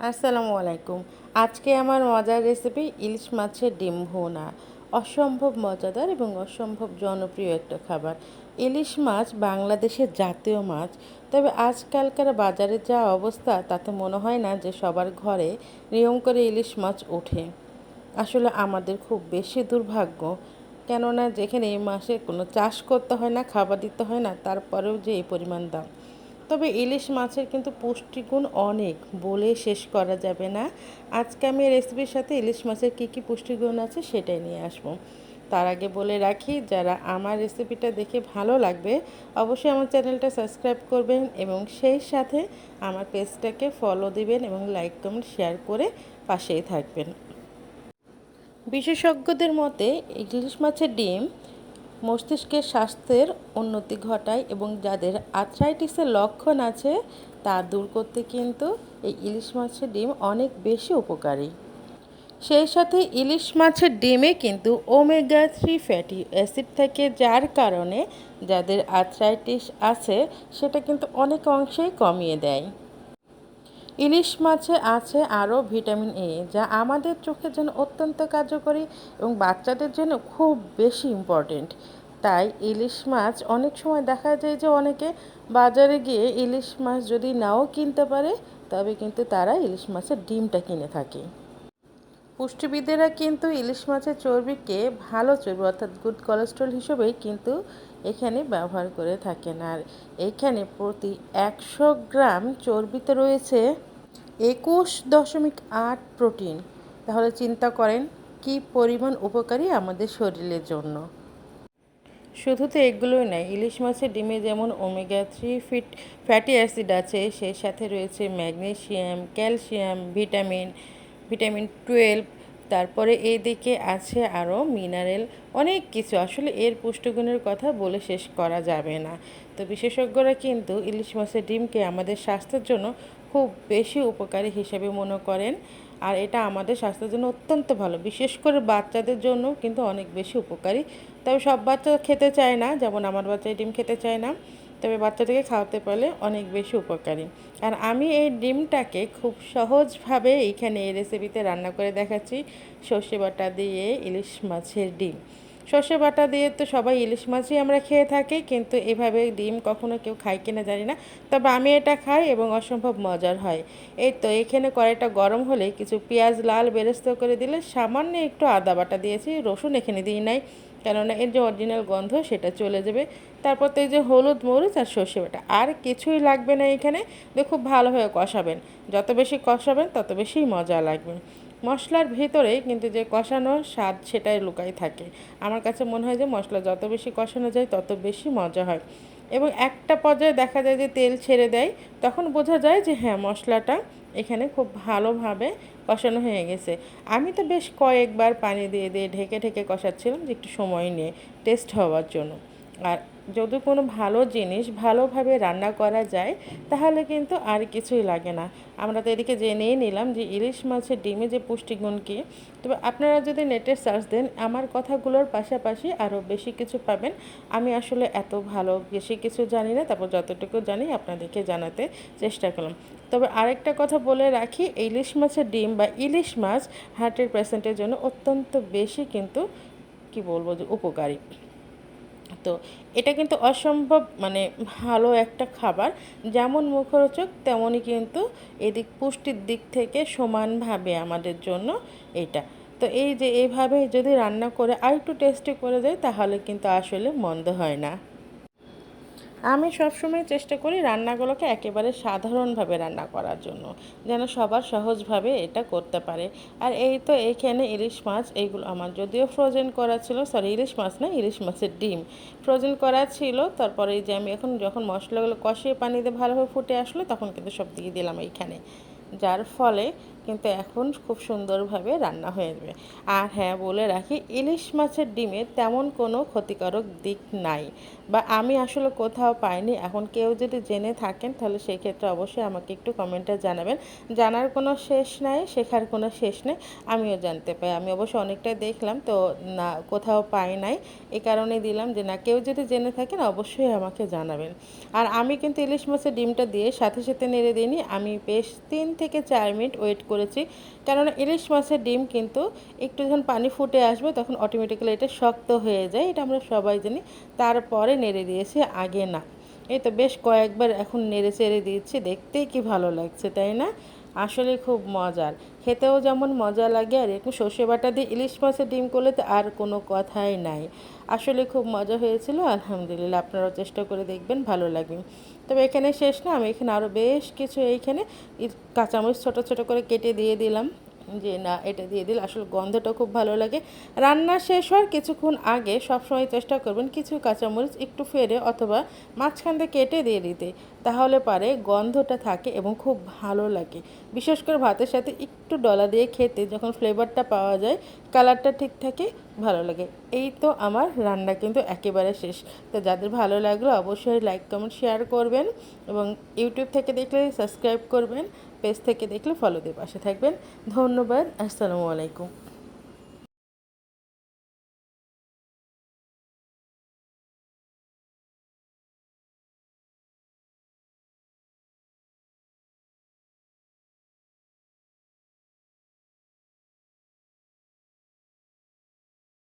আসসালামু আলাইকুম। আজকে আমার মজার রেসিপি ইলিশ মাছের ডিম ভুনা। অসম্ভব মজাদার এবং অসম্ভব জনপ্রিয় একটা খাবার। ইলিশ মাছ বাংলাদেশের জাতীয় মাছ। তবে আজকালকার বাজারে যা অবস্থা তাতে মনে হয় না যে সবার ঘরে নিয়ম করে ইলিশ মাছ ওঠে। আসলে আমাদের খুব বেশি দুর্ভাগ্য। কেননা যেখানে এই মাসে কোনো চাষ করতে হয় না, খাবার দিতে হয় না, তারপরেও যে এই পরিমাণ দাম। তবে ইলিশ মাছের কিন্তু পুষ্টিগুণ অনেক, বলে শেষ করা যাবে না। আজকে আমি রেসিপির সাথে ইলিশ মাছের কী কী পুষ্টিগুণ আছে সেটাই নিয়ে আসবো। তার আগে বলে রাখি, যারা আমার রেসিপিটা দেখে ভালো লাগবে অবশ্যই আমার চ্যানেলটা সাবস্ক্রাইব করবেন এবং সেই সাথে আমার পেজটাকে ফলো দিবেন এবং লাইক কমেন্ট শেয়ার করে পাশেই থাকবেন। বিশেষজ্ঞদের মতে ইলিশ মাছের ডিম মস্তিষ্কের স্বাস্থ্যের উন্নতি ঘটায় এবং যাদের আর্থ্রাইটিসের লক্ষণ আছে তা দূর করতে কিন্তু এই ইলিশ মাছের ডিম অনেক বেশি উপকারী। সেই সাথে ইলিশ মাছের ডিমে কিন্তু ওমেগা 3 ফ্যাটি অ্যাসিড থাকে, যার কারণে যাদের আর্থ্রাইটিস আছে সেটা কিন্তু অনেক অংশেই কমিয়ে দেয়। ইলিশ মাছে আছে আরও ভিটামিন এ, যা আমাদের চোখের জন্য অত্যন্ত কার্যকরী এবং বাচ্চাদের জন্য খুব বেশি ইম্পর্টেন্ট। তাই ইলিশ মাছ অনেক সময় দেখা যায় যে অনেকে বাজারে গিয়ে ইলিশ মাছ যদি নাও কিনতে পারে তবে কিন্তু তারা ইলিশ মাছের ডিমটা কিনে থাকে। পুষ্টিবিদেরা কিন্তু ইলিশ মাছের চর্বিকে ভালো চর্বি অর্থাৎ গুড কোলেস্ট্রল হিসেবেই কিন্তু এখানে ব্যবহার করে থাকেন। আর এখানে প্রতি 100 গ্রাম চর্বিতে রয়েছে 21.8 প্রোটিন। তাহলে চিন্তা করেন কি পরিমাণ উপকারী আমাদের শরীরের জন্য। শুধু তো এগুলোই নয়, ইলিশ মাছের ডিমে যেমন ওমেগা 3 ফ্যাটি অ্যাসিড আছে, সেই সাথে রয়েছে ম্যাগনেসিয়াম, ক্যালসিয়াম, ভিটামিন 12, তারপরে এইদিকে আছে আরও মিনারেল, অনেক কিছু। আসলে এর পুষ্টিগুণের কথা বলে শেষ করা যাবে না। তো বিশেষজ্ঞরা কিন্তু ইলিশ মাছের ডিমকে আমাদের স্বাস্থ্যের জন্য খুব বেশি উপকারী হিসেবে মনে করেন। আর এটা আমাদের স্বাস্থ্যের জন্য অত্যন্ত ভালো, বিশেষ করে বাচ্চাদের জন্য কিন্তু অনেক বেশি উপকারী। তবে সব বাচ্চা খেতে চায় না, যেমন আমার বাচ্চা ডিম খেতে চায় না। তবে বাচ্চাটাকে খাওয়াতে পারলে অনেক বেশি উপকারী। আর আমি এই ডিমটাকে খুব সহজভাবে এইখানে এই রেসিপিতে রান্না করে দেখাচ্ছি। সর্ষে বাটা দিয়ে ইলিশ মাছের ডিম। সর্ষে বাটা দিয়ে তো সবাই ইলিশ মাছই আমরা খেয়ে থাকি, কিন্তু এভাবে ডিম কখনো কেউ খায় কিনা জানি না। তবে আমি এটা খাই এবং অসম্ভব মজার হয়। এই তো এখানে কড়াইটা গরম হলে কিছু পেঁয়াজ লাল বেরেস্ত করে দিলে, সামান্য একটু আদা বাটা দিয়েছি, রসুন এখানে দিই নাই, কেননা এর যে অরিজিনাল গন্ধ সেটা চলে যাবে। তারপর তো এই যে হলুদ মরিচ আর সর্ষে বাটা, আর কিছুই লাগবে না এখানে। দিয়ে খুব ভালোভাবে কষাবেন। যত বেশি কষাবেন তত বেশি মজা লাগবে। মশলার ভিতরে কিন্তু যে কষানোর স্বাদ সেটাই লুকাই থাকে। আমার কাছে মনে হয় যে মশলা যত বেশি কষানো যায় তত বেশি মজা হয়। এবং একটা পর্যায়ে দেখা যায় যে তেল ছেড়ে দেয়, তখন বোঝা যায় যে হ্যাঁ, মশলাটা এখানে খুব ভালোভাবে কষানো হয়ে গেছে। আমি তো বেশ কয়েকবার পানি দিয়ে দিয়ে ঢেকে ঢেকে কষাচ্ছিলাম যে একটু সময় নিয়ে টেস্ট হওয়ার জন্য। আর যদি কোনো ভালো জিনিস ভালোভাবে রান্না করা যায় তাহলে কিন্তু আর কিছুই লাগে না। আমরা তো এদিকে জেনেই নিলাম যে ইলিশ মাছের ডিমে যে পুষ্টিগুণ কী। তবে আপনারা যদি নেটে সার্চ দেন আমার কথাগুলোর পাশাপাশি আরও বেশি কিছু পাবেন। আমি আসলে এত ভালো বেশি কিছু জানি না, তারপর যতটুকু জানি আপনাদেরকে জানাতে চেষ্টা করলাম। তবে আরেকটা কথা বলে রাখি, ইলিশ মাছের ডিম বা ইলিশ মাছ হার্টের পেশেন্টের জন্য অত্যন্ত বেশি কিন্তু কি বলবো যে উপকারী। তো এটা কিন্তু অসম্ভব ভালো একটা খাবার, যেমন মুখরোচক তেমনই কিন্তু এদিক পুষ্টির দিক থেকে সমানভাবে আমাদের জন্য এটা। তো এই যে এইভাবে যদি রান্না করে আর একটু টেস্টি করে যায় তাহলে কিন্তু আসলে মন্দ হয় না। আমি সবসময় চেষ্টা করি রান্নাগুলোকে একেবারে সাধারণভাবে রান্না করার জন্য, যেন সবার সহজভাবে এটা করতে পারে। আর এই তো এইখানে ইলিশ মাছ, এইগুলো আমার যদিও ফ্রোজেন করা ছিল, সরি ইলিশ মাছ না, ইলিশ মাছের ডিম ফ্রোজেন করা ছিল। তারপরে এই যে আমি এখন যখন মশলাগুলো কষিয়ে পানিতে ভালোভাবে ফুটে আসলো তখন কিন্তু সব দিয়ে দিলাম এইখানে, যার ফলে কিন্তু এখন খুব সুন্দরভাবে রান্না হয়ে যাবে। আর হ্যাঁ, বলে রাখি ইলিশ মাছের ডিমে তেমন কোনো ক্ষতিকারক দিক নাই, বা আমি আসলে কোথাও পাইনি। এখন কেউ যদি জেনে থাকেন তাহলে সেক্ষেত্রে অবশ্যই আমাকে একটু কমেন্টে জানাবেন। জানার কোনো শেষ নাই, শেখার কোনো শেষ নেই। আমিও জানতে পাই, আমি অবশ্য অনেকটাই দেখলাম তো, না কোথাও পাই নাই, এই কারণেই দিলাম যে না, কেউ যদি জেনে থাকেন অবশ্যই আমাকে জানাবেন। আর আমি কিন্তু ইলিশ মাছের ডিমটা দিয়ে সাথে সাথে নেড়ে দিইনি, আমি বেশ 3 থেকে 4 মিনিট ওয়েট করেছি। কেননা ইলিশ মাছের ডিম কিন্তু একটু যখন পানি ফুটে আসবে তখন অটোমেটিক্যালি এটা শক্ত হয়ে যায়, এটা আমরা সবাই জানি। তারপরে নেড়ে দিয়েছি, আগে না। এই তো বেশ কয়েকবার এখন নেড়ে চেড়ে দিচ্ছি, দেখতেই কি ভালো লাগছে, তাই না? আসলে খুব মজার, খেতেও যেমন মজা লাগে, আর একটু সর্ষে বাটা দিয়ে ইলিশ মাছের ডিম করলে তো আর কোনো কথাই নাই। আসলে খুব মজা হয়েছিল, আলহামদুলিল্লাহ। আপনারাও চেষ্টা করে দেখবেন, ভালো লাগবে। তবে এখানে শেষ না, আমি এখানে আরও বেশ কিছু এইখানে কাঁচামরিচ ছোটো ছোটো করে কেটে দিয়ে দিলাম, যে না এটা দিয়ে দিলে আসলে গন্ধটা খুব ভালো লাগে। রান্না শেষ হওয়ার কিছুক্ষণ আগে সবসময় চেষ্টা করবেন কিছু কাঁচামরিচ একটু ফেরে অথবা মাঝখান দিয়ে কেটে দিয়ে দিতে, তাহলে পারে গন্ধটা থাকে এবং খুব ভালো লাগে। বিশেষ করে ভাতের সাথে একটু ডলা দিয়ে খেতে যখন ফ্লেভারটা পাওয়া যায়, কালারটা ঠিক থাকে, ভালো লাগে। এই তো আমার রান্না কিন্তু একেবারে শেষ। তো যাদের ভালো লাগলো অবশ্যই লাইক কমেন্ট শেয়ার করবেন, এবং ইউটিউব থেকে দেখলে সাবস্ক্রাইব করবেন, পেজ থেকে দেখলে ফলো দিয়ে পাশে থাকবেন। ধন্যবাদ। আসসালামু আলাইকুম।